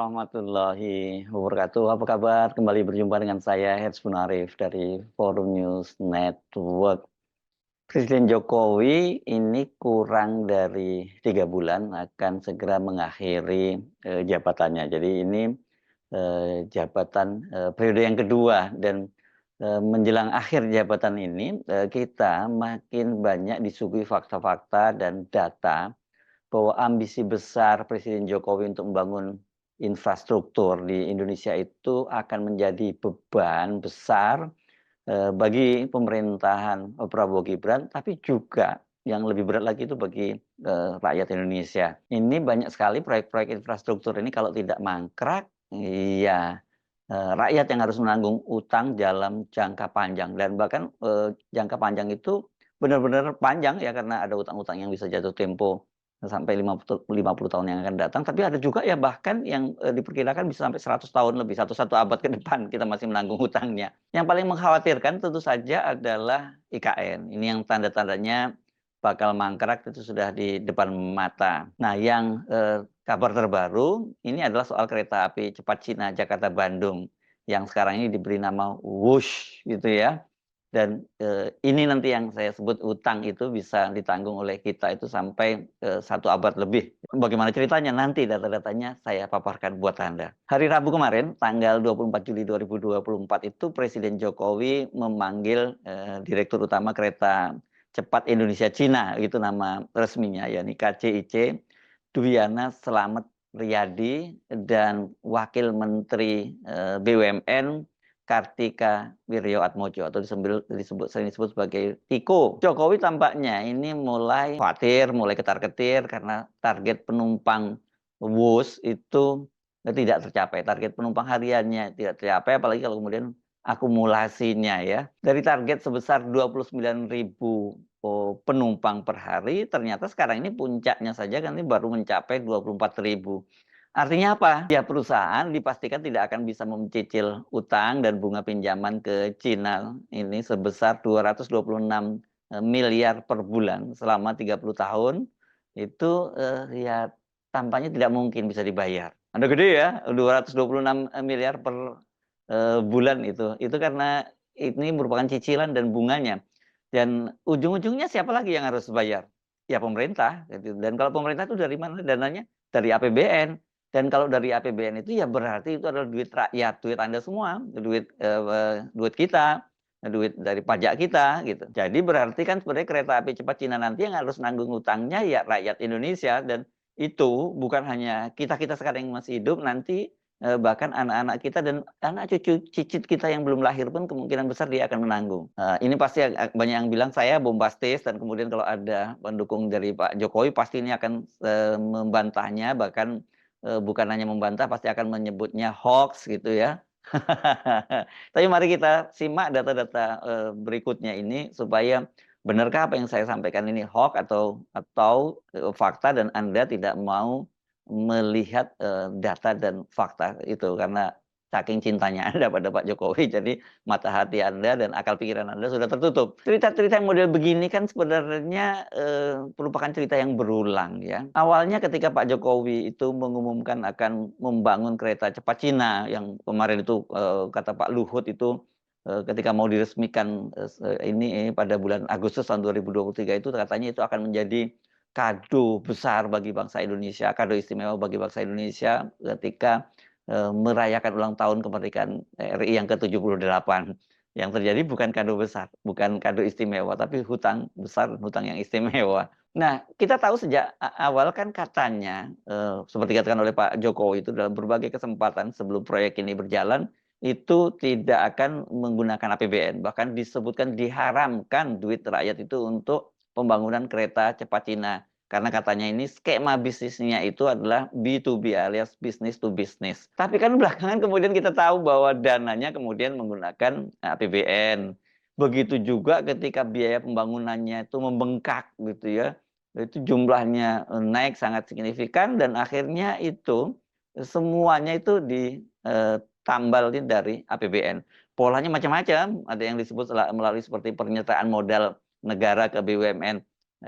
warahmatullahi wabarakatuh. Apa kabar? Kembali berjumpa dengan saya Herz Munarif dari Forum News Network. Presiden Jokowi ini kurang dari 3 bulan akan segera mengakhiri jabatannya. Jadi ini jabatan periode yang kedua dan menjelang akhir jabatan ini kita makin banyak disuguhi fakta-fakta dan data bahwa ambisi besar Presiden Jokowi untuk membangun infrastruktur di Indonesia itu akan menjadi beban besar bagi pemerintahan Prabowo Gibran, tapi juga yang lebih berat lagi itu bagi rakyat Indonesia. Ini banyak sekali proyek-proyek infrastruktur ini kalau tidak mangkrak, ya rakyat yang harus menanggung utang dalam jangka panjang dan bahkan jangka panjang itu benar-benar panjang ya karena ada utang-utang yang bisa jatuh tempo sampai 50 tahun yang akan datang, tapi ada juga ya bahkan yang diperkirakan bisa sampai 100 tahun lebih, satu abad ke depan kita masih menanggung hutangnya. Yang paling mengkhawatirkan tentu saja adalah IKN. Ini yang tanda-tandanya bakal mangkrak itu sudah di depan mata. Nah, yang kabar terbaru ini adalah soal kereta api cepat Cina Jakarta-Bandung yang sekarang ini diberi nama Wush gitu ya. Dan ini nanti yang saya sebut utang itu bisa ditanggung oleh kita itu sampai 1 abad lebih. Bagaimana ceritanya? Nanti data-datanya saya paparkan buat Anda. Hari Rabu kemarin, tanggal 24 Juli 2024 itu Presiden Jokowi memanggil Direktur Utama Kereta Cepat Indonesia Cina, itu nama resminya, yakni KCIC, Dwiana Slamet Riyadi, dan Wakil Menteri BUMN Kartika Wirjoatmojo atau sering disebut sebagai Tiko. Jokowi tampaknya ini mulai khawatir, mulai ketar-ketir karena target penumpang WUS itu tidak tercapai. Target penumpang hariannya tidak tercapai, apalagi kalau kemudian akumulasinya ya. Dari target sebesar 29.000 penumpang per hari, ternyata sekarang ini puncaknya saja kan ini baru mencapai 24.000. Artinya apa? Ya perusahaan dipastikan tidak akan bisa mencicil utang dan bunga pinjaman ke Cina ini sebesar 226 miliar per bulan selama 30 tahun. Itu ya tampaknya tidak mungkin bisa dibayar. Ada gede ya, 226 miliar per bulan itu. Itu karena ini merupakan cicilan dan bunganya. Dan ujung-ujungnya siapa lagi yang harus bayar? Ya pemerintah. Gitu. Dan kalau pemerintah itu dari mana dananya? Dari APBN. Dan kalau dari APBN itu ya berarti itu adalah duit rakyat, duit Anda semua, duit kita, duit dari pajak kita gitu. Jadi berarti kan sebenarnya kereta api cepat Cina nanti yang harus nanggung utangnya ya rakyat Indonesia, dan itu bukan hanya kita-kita sekarang yang masih hidup, nanti bahkan anak-anak kita dan anak cucu cicit kita yang belum lahir pun kemungkinan besar dia akan menanggung. Ini pasti banyak yang bilang saya bombastis, dan kemudian kalau ada pendukung dari Pak Jokowi pasti ini akan membantahnya, bahkan bukan hanya membantah, pasti akan menyebutnya hoax gitu ya. Tapi mari kita simak data-data berikutnya ini supaya benarkah apa yang saya sampaikan ini hoax atau fakta, dan Anda tidak mau melihat data dan fakta itu karena saking cintanya Anda pada Pak Jokowi, jadi mata hati Anda dan akal pikiran Anda sudah tertutup. Cerita-cerita yang model begini kan sebenarnya merupakan cerita yang berulang ya. Awalnya ketika Pak Jokowi itu mengumumkan akan membangun kereta cepat Cina yang kemarin itu kata Pak Luhut itu ketika mau diresmikan ini pada bulan Agustus tahun 2023 itu katanya itu akan menjadi kado besar bagi bangsa Indonesia, kado istimewa bagi bangsa Indonesia ketika merayakan ulang tahun kemerdekaan RI yang ke-78. Yang terjadi bukan kado besar, bukan kado istimewa, tapi hutang besar, hutang yang istimewa. Nah, kita tahu sejak awal kan katanya, seperti dikatakan oleh Pak Jokowi itu dalam berbagai kesempatan sebelum proyek ini berjalan, itu tidak akan menggunakan APBN. Bahkan disebutkan diharamkan duit rakyat itu untuk pembangunan kereta cepat Cina. Karena katanya ini skema bisnisnya itu adalah B2B alias business to business. Tapi kan belakangan kemudian kita tahu bahwa dananya kemudian menggunakan APBN. Begitu juga ketika biaya pembangunannya itu membengkak gitu ya. Itu jumlahnya naik sangat signifikan dan akhirnya itu semuanya itu ditambal dari APBN. Polanya macam-macam, ada yang disebut melalui seperti pernyataan modal negara ke BUMN.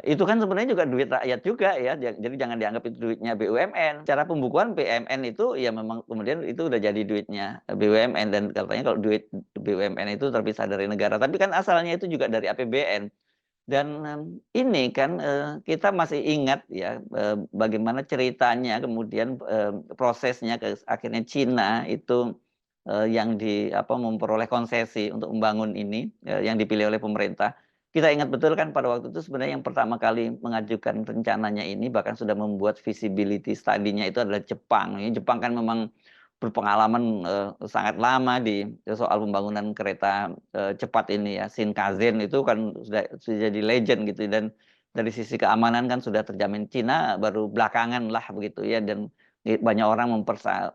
Itu kan sebenarnya juga duit rakyat juga ya, jadi jangan dianggap itu duitnya BUMN. Cara pembukuan BUMN itu ya memang kemudian itu udah jadi duitnya BUMN, dan katanya kalau duit BUMN itu terpisah dari negara, tapi kan asalnya itu juga dari APBN. Dan ini kan kita masih ingat ya bagaimana ceritanya kemudian prosesnya akhirnya Cina itu yang memperoleh konsesi untuk membangun ini yang dipilih oleh pemerintah. Kita ingat betul kan pada waktu itu sebenarnya yang pertama kali mengajukan rencananya ini bahkan sudah membuat feasibility study-nya itu adalah Jepang. Jepang kan memang berpengalaman sangat lama di soal pembangunan kereta cepat ini ya. Shinkansen itu kan sudah jadi legend gitu, dan dari sisi keamanan kan sudah terjamin. Cina baru belakangan lah begitu ya, dan banyak orang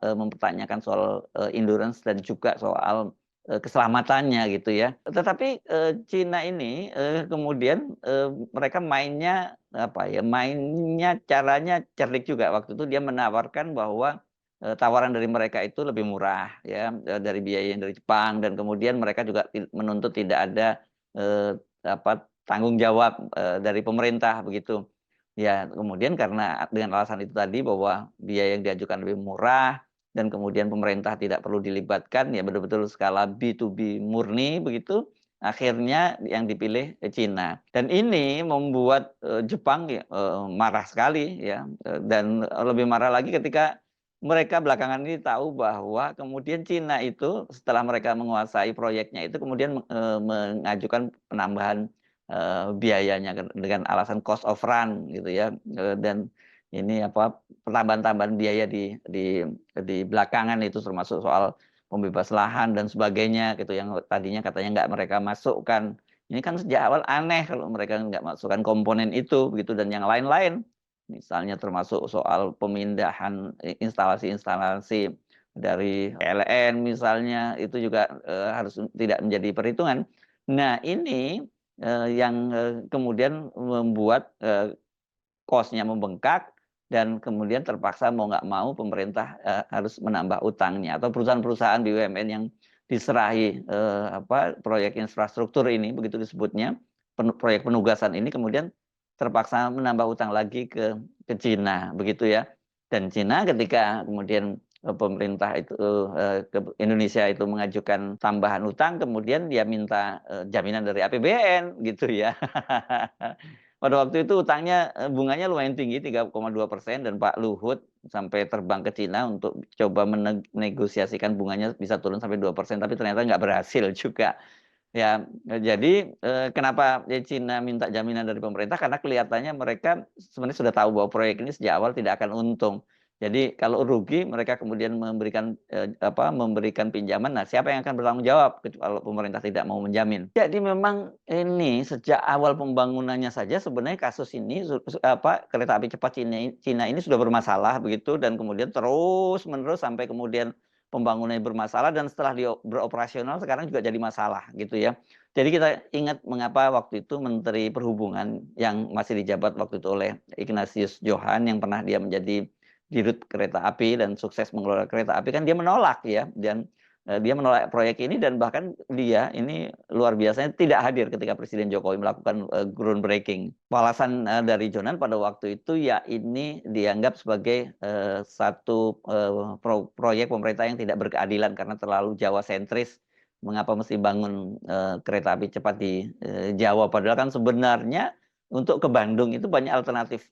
mempertanyakan soal endurance dan juga soal keselamatannya gitu ya. Tetapi Cina ini kemudian mereka mainnya caranya cerdik juga. Waktu itu dia menawarkan bahwa tawaran dari mereka itu lebih murah ya dari biaya yang dari Jepang, dan kemudian mereka juga menuntut tidak ada tanggung jawab dari pemerintah begitu. Ya, kemudian karena dengan alasan itu tadi bahwa biaya yang diajukan lebih murah dan kemudian pemerintah tidak perlu dilibatkan, ya betul-betul skala B2B murni begitu, akhirnya yang dipilih Cina. Dan ini membuat Jepang ya, marah sekali ya, dan lebih marah lagi ketika mereka belakangan ini tahu bahwa kemudian Cina itu setelah mereka menguasai proyeknya itu kemudian mengajukan penambahan biayanya dengan alasan cost of run gitu ya, dan ini tambahan-tambahan biaya di belakangan itu termasuk soal pembebas lahan dan sebagainya gitu yang tadinya katanya nggak mereka masukkan. Ini kan sejak awal aneh kalau mereka nggak masukkan komponen itu begitu, dan yang lain-lain misalnya termasuk soal pemindahan instalasi-instalasi dari PLN misalnya itu juga harus tidak menjadi perhitungan. Nah ini yang kemudian membuat cost-nya membengkak, dan kemudian terpaksa mau nggak mau pemerintah harus menambah utangnya, atau perusahaan-perusahaan BUMN yang diserahi proyek infrastruktur ini begitu disebutnya, proyek penugasan ini kemudian terpaksa menambah utang lagi ke Cina begitu ya. Dan Cina ketika kemudian pemerintah itu ke Indonesia itu mengajukan tambahan utang, kemudian dia minta jaminan dari APBN gitu ya. Pada waktu itu utangnya bunganya lumayan tinggi 3,2%, dan Pak Luhut sampai terbang ke Cina untuk coba menegosiasikan bunganya bisa turun sampai 2%, tapi ternyata nggak berhasil juga. Ya, jadi kenapa Cina minta jaminan dari pemerintah? Karena kelihatannya mereka sebenarnya sudah tahu bahwa proyek ini sejak awal tidak akan untung. Jadi kalau rugi mereka kemudian memberikan pinjaman. Nah, siapa yang akan bertanggung jawab kalau pemerintah tidak mau menjamin? Jadi memang ini sejak awal pembangunannya saja sebenarnya kasus ini kereta api cepat Cina ini sudah bermasalah begitu, dan kemudian terus menerus sampai kemudian pembangunannya bermasalah, dan setelah beroperasional sekarang juga jadi masalah gitu ya. Jadi kita ingat mengapa waktu itu Menteri Perhubungan yang masih dijabat waktu itu oleh Ignatius Johan yang pernah dia menjadi dirut kereta api dan sukses mengelola kereta api, kan dia menolak ya, dan dia menolak proyek ini, dan bahkan dia ini luar biasanya tidak hadir ketika Presiden Jokowi melakukan groundbreaking. Alasan dari Jonan pada waktu itu ya ini dianggap sebagai satu proyek pemerintah yang tidak berkeadilan karena terlalu Jawa sentris. Mengapa mesti bangun kereta api cepat di Jawa, padahal kan sebenarnya untuk ke Bandung itu banyak alternatif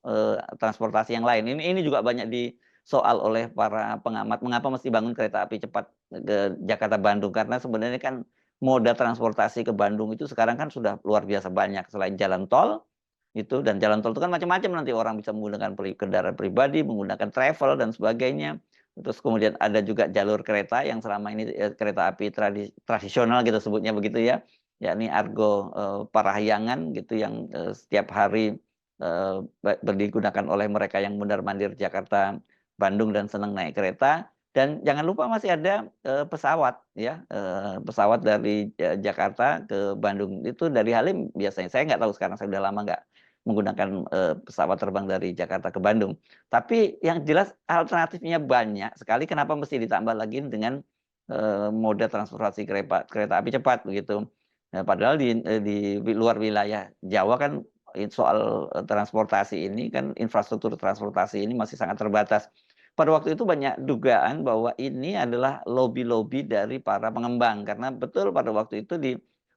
transportasi yang lain. Ini juga banyak disoal oleh para pengamat. Mengapa mesti bangun kereta api cepat ke Jakarta Bandung? Karena sebenarnya kan moda transportasi ke Bandung itu sekarang kan sudah luar biasa banyak, selain jalan tol itu, dan jalan tol itu kan macam-macam, nanti orang bisa menggunakan kendaraan pribadi, menggunakan travel dan sebagainya. Terus kemudian ada juga jalur kereta yang selama ini kereta api tradisional kita sebutnya begitu ya, yakni Argo Parahyangan gitu, yang setiap hari digunakan oleh mereka yang mundar-mandir Jakarta Bandung dan senang naik kereta. Dan jangan lupa masih ada pesawat ya, pesawat dari Jakarta ke Bandung itu dari Halim biasanya. Saya nggak tahu sekarang, saya sudah lama nggak menggunakan pesawat terbang dari Jakarta ke Bandung. Tapi yang jelas alternatifnya banyak sekali. Kenapa mesti ditambah lagi dengan moda transportasi kereta api cepat begitu? Nah, padahal di luar wilayah Jawa kan soal transportasi ini kan, infrastruktur transportasi ini masih sangat terbatas. Pada waktu itu banyak dugaan bahwa ini adalah lobi-lobi dari para pengembang, karena betul pada waktu itu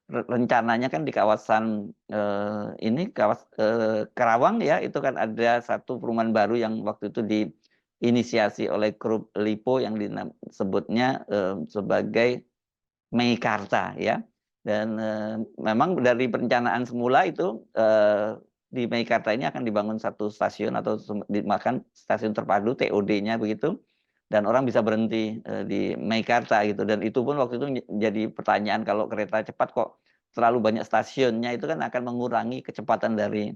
rencananya kan di kawasan Karawang ya, itu kan ada satu perumahan baru yang waktu itu diinisiasi oleh grup Lipo yang disebutnya sebagai Meikarta ya. Dan memang dari perencanaan semula itu di Meikarta ini akan dibangun satu stasiun atau dimakan stasiun terpadu TOD-nya begitu, dan orang bisa berhenti di Meikarta gitu. Dan itu pun waktu itu jadi pertanyaan, kalau kereta cepat kok terlalu banyak stasiunnya, itu kan akan mengurangi kecepatan dari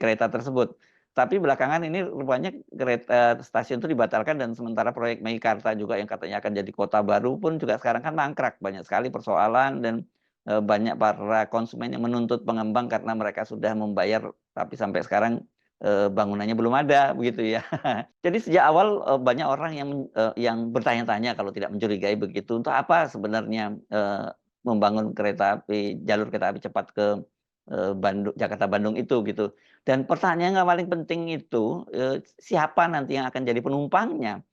kereta tersebut. Tapi belakangan ini rupanya kereta stasiun itu dibatalkan, dan sementara proyek Meikarta juga yang katanya akan jadi kota baru pun juga sekarang kan mangkrak. Banyak sekali persoalan, dan banyak para konsumen yang menuntut pengembang karena mereka sudah membayar tapi sampai sekarang bangunannya belum ada begitu ya. Jadi sejak awal banyak orang yang bertanya-tanya, kalau tidak mencurigai begitu, untuk apa sebenarnya membangun jalur kereta api cepat ke Jakarta Bandung itu gitu. Dan pertanyaan yang paling penting itu siapa nanti yang akan jadi penumpangnya.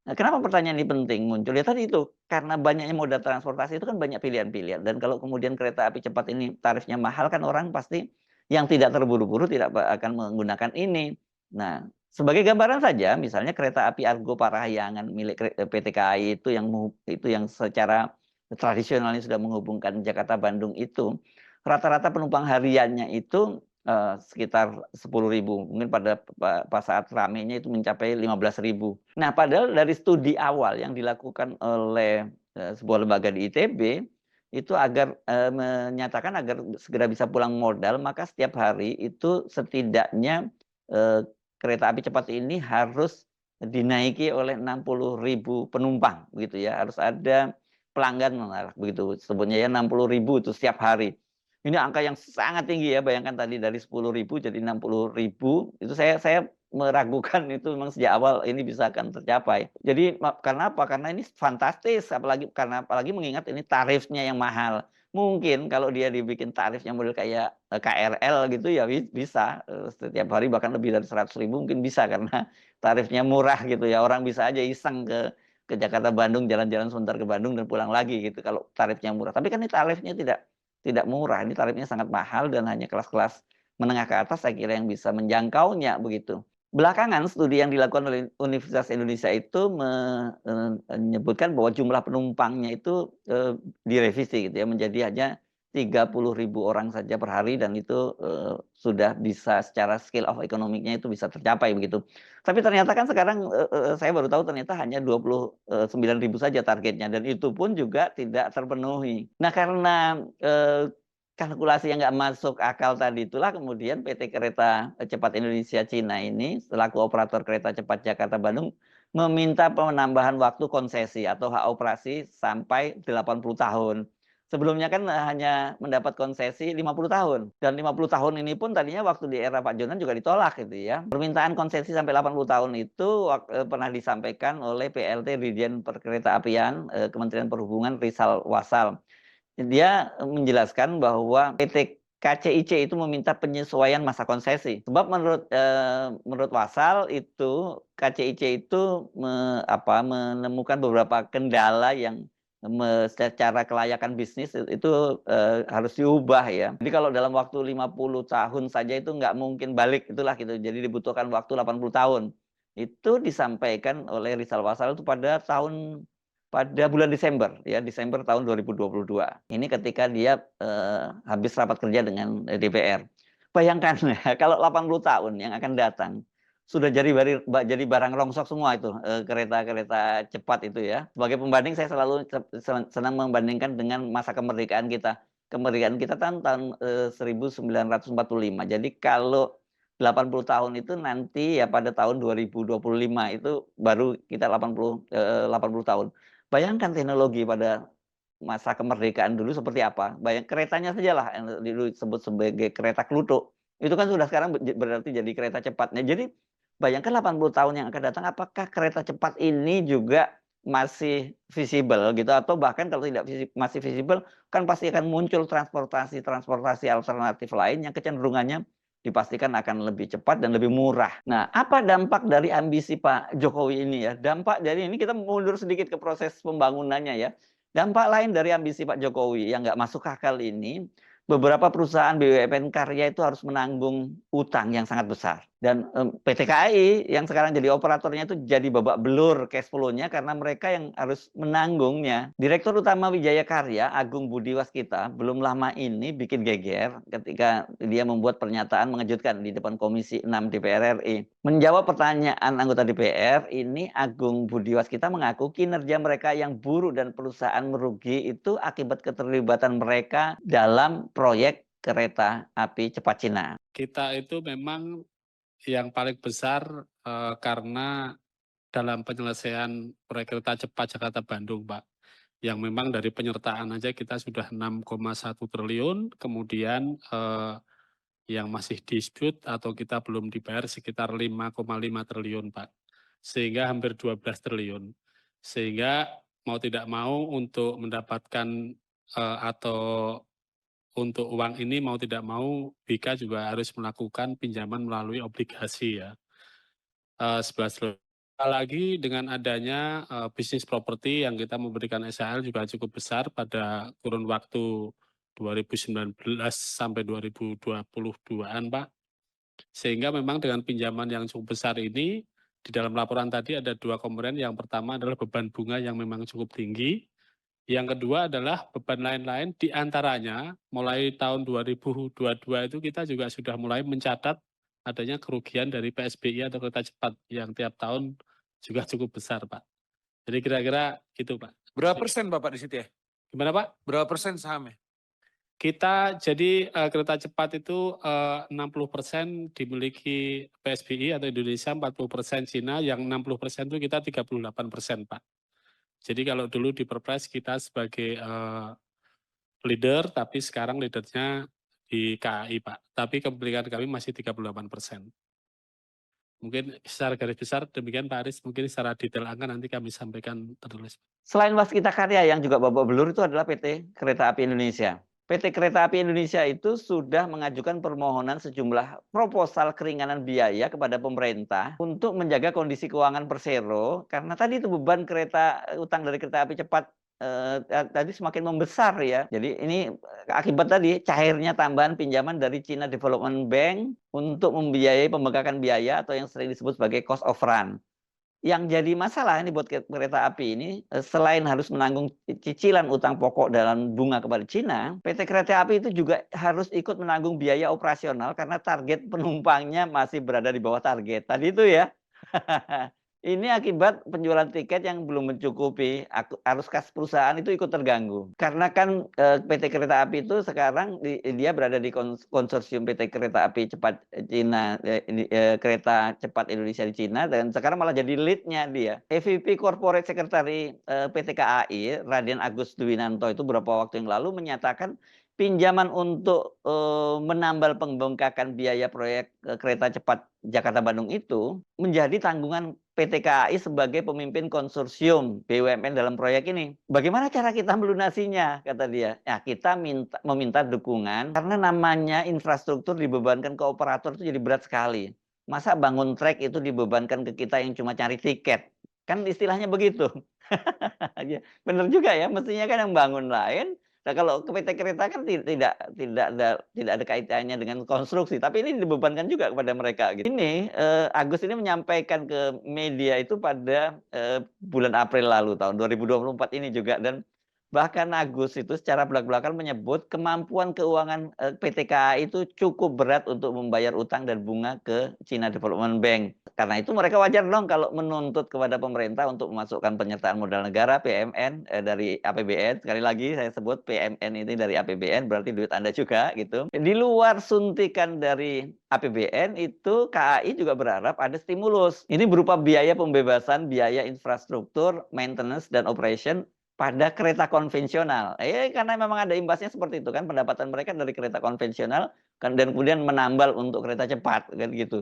Nah, kenapa pertanyaan ini penting muncul? Ya tadi itu, karena banyaknya moda transportasi itu kan banyak pilihan-pilihan. Dan kalau kemudian kereta api cepat ini tarifnya mahal, kan orang pasti yang tidak terburu-buru tidak akan menggunakan ini. Nah, sebagai gambaran saja, misalnya kereta api Argo Parahyangan milik PT KAI itu yang secara tradisionalnya sudah menghubungkan Jakarta Bandung itu, rata-rata penumpang hariannya itu sekitar 10.000, mungkin pada saat ramenya itu mencapai 15.000. Nah, padahal dari studi awal yang dilakukan oleh sebuah lembaga di ITB itu menyatakan agar segera bisa pulang modal, maka setiap hari itu setidaknya kereta api cepat ini harus dinaiki oleh 60.000 penumpang, begitu ya. Harus ada pelanggan, begitu sebutnya ya, 60.000 itu setiap hari. Ini angka yang sangat tinggi ya, bayangkan tadi dari 10.000 jadi 60.000, itu saya meragukan itu memang sejak awal ini bisa akan tercapai. Jadi karena apa? Karena ini fantastis, apalagi mengingat ini tarifnya yang mahal. Mungkin kalau dia dibikin tarifnya model kayak KRL gitu ya bisa setiap hari bahkan lebih dari 100.000 mungkin bisa, karena tarifnya murah gitu ya. Orang bisa aja iseng ke Jakarta Bandung, jalan-jalan sebentar ke Bandung dan pulang lagi gitu kalau tarifnya murah. Tapi kan ini tarifnya tidak murah, ini tarifnya sangat mahal, dan hanya kelas-kelas menengah ke atas saya kira yang bisa menjangkaunya begitu. Belakangan studi yang dilakukan oleh Universitas Indonesia itu menyebutkan bahwa jumlah penumpangnya itu direvisi gitu ya, menjadi hanya 30.000 orang saja per hari, dan itu sudah bisa secara scale of economic-nya itu bisa tercapai begitu. Tapi ternyata kan sekarang saya baru tahu ternyata hanya 29.000 saja targetnya, dan itu pun juga tidak terpenuhi. Nah, karena kalkulasi yang nggak masuk akal tadi itulah kemudian PT Kereta Cepat Indonesia Cina ini selaku operator kereta cepat Jakarta Bandung meminta penambahan waktu konsesi atau hak operasi sampai 80 tahun. Sebelumnya kan hanya mendapat konsesi 50 tahun. Dan 50 tahun ini pun tadinya waktu di era Pak Jonan juga ditolak gitu ya. Permintaan konsesi sampai 80 tahun itu pernah disampaikan oleh PLT Dirjen Perkeretaapian Kementerian Perhubungan Rizal Wasal. Dia menjelaskan bahwa PT KCIC itu meminta penyesuaian masa konsesi. Sebab menurut Wasal itu KCIC itu menemukan beberapa kendala yang secara kelayakan bisnis itu harus diubah ya. Jadi kalau dalam waktu 50 tahun saja itu nggak mungkin balik, itulah gitu. Jadi dibutuhkan waktu 80 tahun. Itu disampaikan oleh Rizal Wasal itu pada bulan Desember ya, Desember tahun 2022. Ini ketika dia habis rapat kerja dengan DPR. Bayangkan ya, kalau 80 tahun yang akan datang sudah jadi barang rongsok semua itu kereta-kereta cepat itu ya. Sebagai pembanding saya selalu senang membandingkan dengan masa kemerdekaan kita. Kemerdekaan kita tahun 1945. Jadi kalau 80 tahun itu nanti ya pada tahun 2025 itu baru kita 80 tahun. Bayangkan teknologi pada masa kemerdekaan dulu seperti apa. Keretanya sajalah yang dulu disebut sebagai kereta kluthuk. Itu kan sudah sekarang berarti jadi kereta cepatnya. Jadi bayangkan 80 tahun yang akan datang, apakah kereta cepat ini juga masih visible gitu, atau bahkan kalau tidak masih visible kan pasti akan muncul transportasi alternatif lain yang kecenderungannya dipastikan akan lebih cepat dan lebih murah. Nah, apa dampak dari ambisi Pak Jokowi ini ya? Dampak dari ini kita mundur sedikit ke proses pembangunannya ya. Dampak lain dari ambisi Pak Jokowi yang nggak masuk akal ini, beberapa perusahaan BUMN karya itu harus menanggung utang yang sangat besar. Dan PT KAI yang sekarang jadi operatornya itu jadi babak belur cash flow-nya karena mereka yang harus menanggungnya. Direktur Utama Wijaya Karya, Agung Budi Waskita, belum lama ini bikin geger ketika dia membuat pernyataan mengejutkan di depan Komisi 6 DPR RI. Menjawab pertanyaan anggota DPR, ini Agung Budi Waskita mengaku kinerja mereka yang buruk dan perusahaan merugi itu akibat keterlibatan mereka dalam proyek kereta api cepat Cina. Kita itu memang yang paling besar karena dalam penyelesaian proyek kereta cepat Jakarta-Bandung, Pak. Yang memang dari penyertaan aja kita sudah 6,1 triliun, kemudian yang masih dispute atau kita belum dibayar sekitar 5,5 triliun, Pak. Sehingga hampir 12 triliun. Sehingga mau tidak mau untuk mendapatkan atau untuk uang ini mau tidak mau BIKA juga harus melakukan pinjaman melalui obligasi ya. 11 triliun. Lagi dengan adanya bisnis properti yang kita memberikan SHL juga cukup besar pada kurun waktu 2019 sampai 2022-an, Pak. Sehingga memang dengan pinjaman yang cukup besar ini, di dalam laporan tadi ada 2 komponen. Yang pertama adalah beban bunga yang memang cukup tinggi. Yang kedua adalah beban lain-lain, di antaranya mulai tahun 2022 itu kita juga sudah mulai mencatat adanya kerugian dari PSBI atau kereta cepat yang tiap tahun juga cukup besar, Pak. Jadi kira-kira gitu, Pak. Berapa persen Bapak di situ ya? Gimana, Pak? Berapa persen sahamnya? Kita jadi kereta cepat itu 60% dimiliki PSBI atau Indonesia, 40% Cina, yang 60% itu kita 38%, Pak. Jadi kalau dulu di Perpres kita sebagai leader, tapi sekarang leadernya di KAI, Pak. Tapi kepemilikan kami masih 38%. Mungkin secara garis besar demikian Pak Aris, mungkin secara detail angka nanti kami sampaikan tertulis. Selain Waskita Karya yang juga babak belur itu adalah PT Kereta Api Indonesia. PT Kereta Api Indonesia itu sudah mengajukan permohonan sejumlah proposal keringanan biaya kepada pemerintah untuk menjaga kondisi keuangan Persero karena tadi itu beban utang dari kereta api cepat tadi semakin membesar ya. Jadi ini akibat tadi cairnya tambahan pinjaman dari China Development Bank untuk membiayai pembengkakan biaya atau yang sering disebut sebagai cost of run. Yang jadi masalah ini buat kereta api ini, selain harus menanggung cicilan utang pokok dalam bunga kepada Cina, PT Kereta Api itu juga harus ikut menanggung biaya operasional karena target penumpangnya masih berada di bawah target. Tadi itu ya. Ini akibat penjualan tiket yang belum mencukupi, arus kas perusahaan itu ikut terganggu. Karena kan PT Kereta Api itu sekarang dia berada di konsorsium PT Kereta Api Cepat Cina, Kereta Cepat Indonesia di Cina, dan sekarang malah jadi lead-nya dia. EVP Corporate Secretary PT KAI, Raden Agus Dwinanto itu beberapa waktu yang lalu menyatakan pinjaman untuk menambal pembengkakan biaya proyek kereta cepat Jakarta-Bandung itu menjadi tanggungan PT KAI sebagai pemimpin konsorsium BUMN dalam proyek ini. Bagaimana cara kita melunasinya, kata dia. Ya, kita meminta dukungan karena namanya infrastruktur dibebankan ke operator itu jadi berat sekali. Masa bangun trek itu dibebankan ke kita yang cuma cari tiket? Kan istilahnya begitu. Benar juga ya, mestinya kan yang bangun lain. Nah, kalau ke PT Kereta kan tidak ada kaitannya dengan konstruksi, tapi ini dibebankan juga kepada mereka gitu. Ini Agus ini menyampaikan ke media itu pada bulan April lalu tahun 2024 ini juga, dan bahkan Agus itu secara belak-belakan menyebut kemampuan keuangan PT KAI itu cukup berat untuk membayar utang dan bunga ke China Development Bank. Karena itu mereka wajar dong kalau menuntut kepada pemerintah untuk memasukkan penyertaan modal negara PMN dari APBN. Sekali lagi saya sebut PMN ini dari APBN, berarti duit Anda juga gitu. Di luar suntikan dari APBN itu KAI juga berharap ada stimulus. Ini berupa biaya pembebasan biaya infrastruktur, maintenance dan operation pada kereta konvensional. Karena memang ada imbasnya seperti itu kan, pendapatan mereka dari kereta konvensional kan, dan kemudian menambal untuk kereta cepat kan gitu.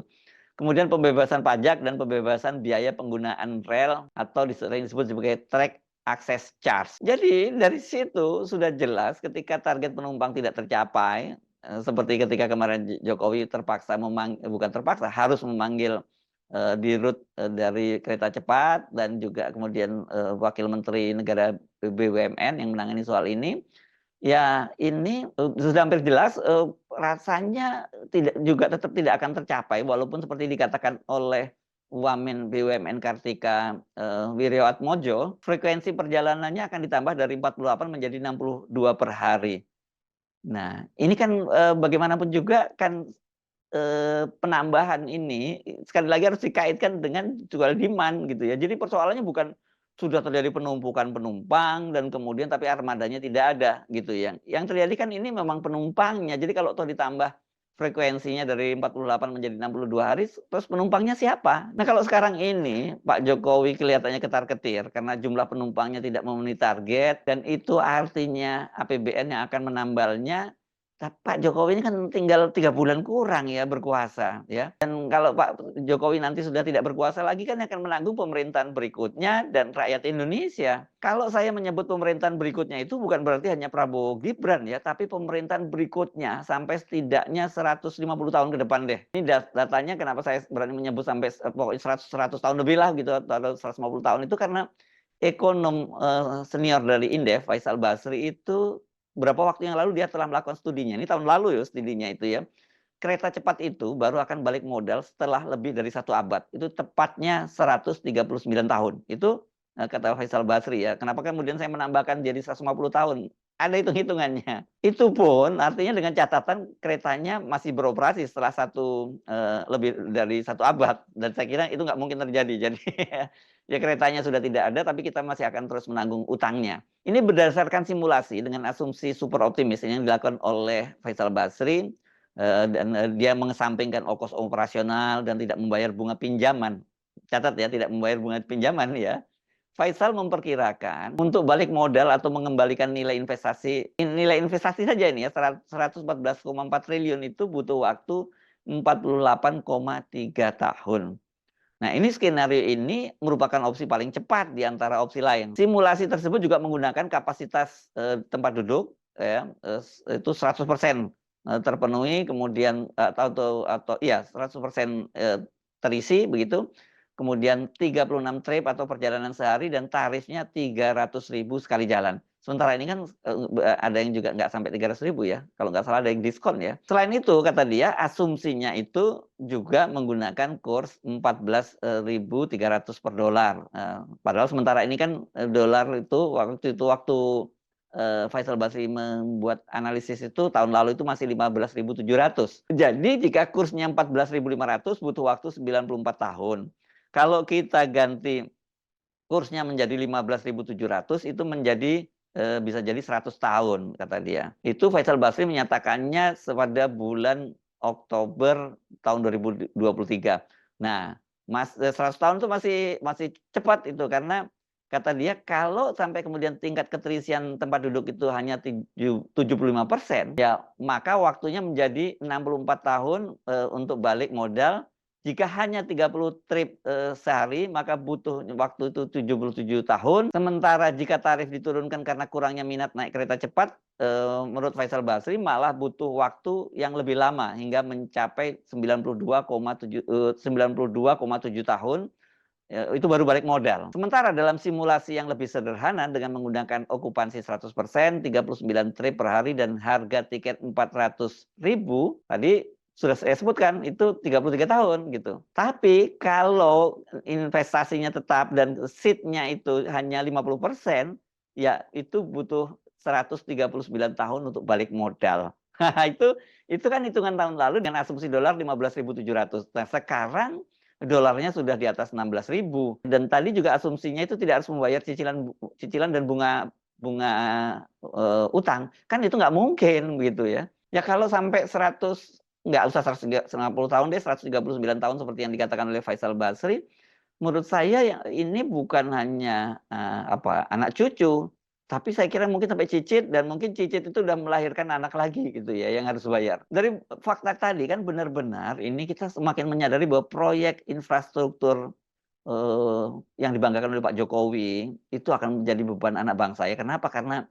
Kemudian pembebasan pajak dan pembebasan biaya penggunaan rel atau sering disebut sebagai track access charge. Jadi dari situ sudah jelas ketika target penumpang tidak tercapai, seperti ketika kemarin Jokowi bukan terpaksa, harus memanggil dirut dari kereta cepat dan juga kemudian wakil menteri negara BUMN yang menangani soal ini. Ya, ini sudah hampir jelas rasanya tetap tidak akan tercapai walaupun seperti dikatakan oleh Wamen BUMN Kartika Wirjoatmojo, frekuensi perjalanannya akan ditambah dari 48 menjadi 62 per hari. Nah, ini kan bagaimanapun juga kan penambahan ini sekali lagi harus dikaitkan dengan jual demand gitu ya. Jadi persoalannya bukan sudah terjadi penumpukan penumpang dan kemudian tapi armadanya tidak ada gitu ya. Yang terjadi kan ini memang penumpangnya. Jadi kalau toh ditambah frekuensinya dari 48 menjadi 62 hari, terus penumpangnya siapa? Nah kalau sekarang ini Pak Jokowi kelihatannya ketar-ketir karena jumlah penumpangnya tidak memenuhi target dan itu artinya APBN yang akan menambalnya. Pak Jokowi ini kan tinggal 3 bulan kurang ya berkuasa ya. Dan kalau Pak Jokowi nanti sudah tidak berkuasa lagi kan akan menanggung pemerintahan berikutnya dan rakyat Indonesia. Kalau saya menyebut pemerintahan berikutnya itu bukan berarti hanya Prabowo Gibran ya, tapi pemerintahan berikutnya sampai setidaknya 150 tahun ke depan deh. Ini datanya kenapa saya berani menyebut sampai pokoknya 100 tahun lebih lah gitu atau 150 tahun itu karena ekonom senior dari Indef Faisal Basri itu berapa waktu yang lalu dia telah melakukan studinya. Ini tahun lalu ya studinya itu ya. Kereta cepat itu baru akan balik modal setelah lebih dari 1 abad. Itu tepatnya 139 tahun. Itu kata Faisal Basri ya. Kenapa kemudian saya menambahkan jadi 150 tahun? Ada hitung-hitungannya. Itu pun artinya dengan catatan keretanya masih beroperasi setelah lebih dari 1 abad. Dan saya kira itu nggak mungkin terjadi. Jadi ya keretanya sudah tidak ada, tapi kita masih akan terus menanggung utangnya. Ini berdasarkan simulasi dengan asumsi super optimis yang dilakukan oleh Faisal Basri dan dia mengesampingkan ongkos operasional dan tidak membayar bunga pinjaman. Catat ya, tidak membayar bunga pinjaman ya. Faisal memperkirakan untuk balik modal atau mengembalikan nilai investasi saja ini ya 114,4 triliun itu butuh waktu 48,3 tahun. Nah, ini skenario ini merupakan opsi paling cepat di antara opsi lain. Simulasi tersebut juga menggunakan kapasitas tempat duduk ya, itu 100% terpenuhi, kemudian atau 100% terisi begitu. Kemudian 36 trip atau perjalanan sehari dan tarifnya 300.000 sekali jalan. Sementara ini kan ada yang juga nggak sampai 300.000 ya. Kalau nggak salah ada yang diskon ya. Selain itu kata dia asumsinya itu juga menggunakan kurs 14.300 per dolar. Padahal sementara ini kan dolar itu waktu Faisal Basri membuat analisis itu tahun lalu itu masih 15.700. Jadi jika kursnya 14.500 butuh waktu 94 tahun. Kalau kita ganti kursnya menjadi 15.700 itu menjadi bisa jadi 100 tahun kata dia. Itu Faisal Basri menyatakannya pada bulan Oktober tahun 2023. Nah, 100 tahun itu masih cepat itu karena kata dia kalau sampai kemudian tingkat keterisian tempat duduk itu hanya 75%, ya maka waktunya menjadi 64 tahun untuk balik modal. Jika hanya 30 trip sehari, maka butuh waktu itu 77 tahun. Sementara jika tarif diturunkan karena kurangnya minat naik kereta cepat, menurut Faisal Basri malah butuh waktu yang lebih lama hingga mencapai 92,7 tahun. Itu baru balik modal. Sementara dalam simulasi yang lebih sederhana dengan menggunakan okupansi 100%, 39 trip per hari dan harga tiket 400.000 tadi sudah saya sebutkan itu 33 tahun gitu. Tapi kalau investasinya tetap dan seatnya itu hanya 50%, ya itu butuh 139 tahun untuk balik modal. itu kan hitungan tahun lalu dengan asumsi dolar 15.700. Nah, sekarang dolarnya sudah di atas 16.000 dan tadi juga asumsinya itu tidak harus membayar cicilan dan bunga utang. Kan itu nggak mungkin begitu ya. Ya kalau sampai 100 nggak usah 150 tahun deh, 139 tahun seperti yang dikatakan oleh Faisal Basri, menurut saya ini bukan hanya anak cucu, tapi saya kira mungkin sampai cicit dan mungkin cicit itu udah melahirkan anak lagi gitu ya yang harus bayar. Dari fakta tadi kan benar-benar ini kita semakin menyadari bahwa proyek infrastruktur yang dibanggakan oleh Pak Jokowi itu akan menjadi beban anak bangsa ya. Kenapa? Karena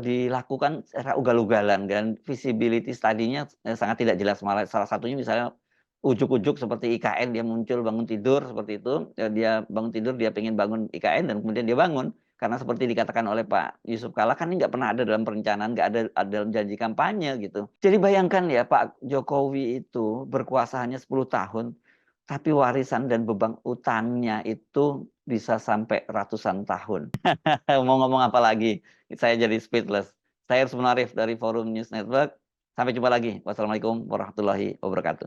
dilakukan secara ugal-ugalan dan visibility study-nya sangat tidak jelas. Malah salah satunya misalnya ujuk-ujuk seperti IKN, dia muncul bangun tidur seperti itu, dia bangun tidur, dia pengen bangun IKN dan kemudian dia bangun. Karena seperti dikatakan oleh Pak Yusuf Kalla, kan ini nggak pernah ada dalam perencanaan, nggak ada dalam janji kampanye gitu. Jadi bayangkan ya, Pak Jokowi itu berkuasa hanya 10 tahun, tapi warisan dan beban utangnya itu bisa sampai ratusan tahun. Mau ngomong apa lagi? Saya jadi speechless. Saya Hersman Arif dari Forum News Network. Sampai jumpa lagi. Wassalamualaikum warahmatullahi wabarakatuh.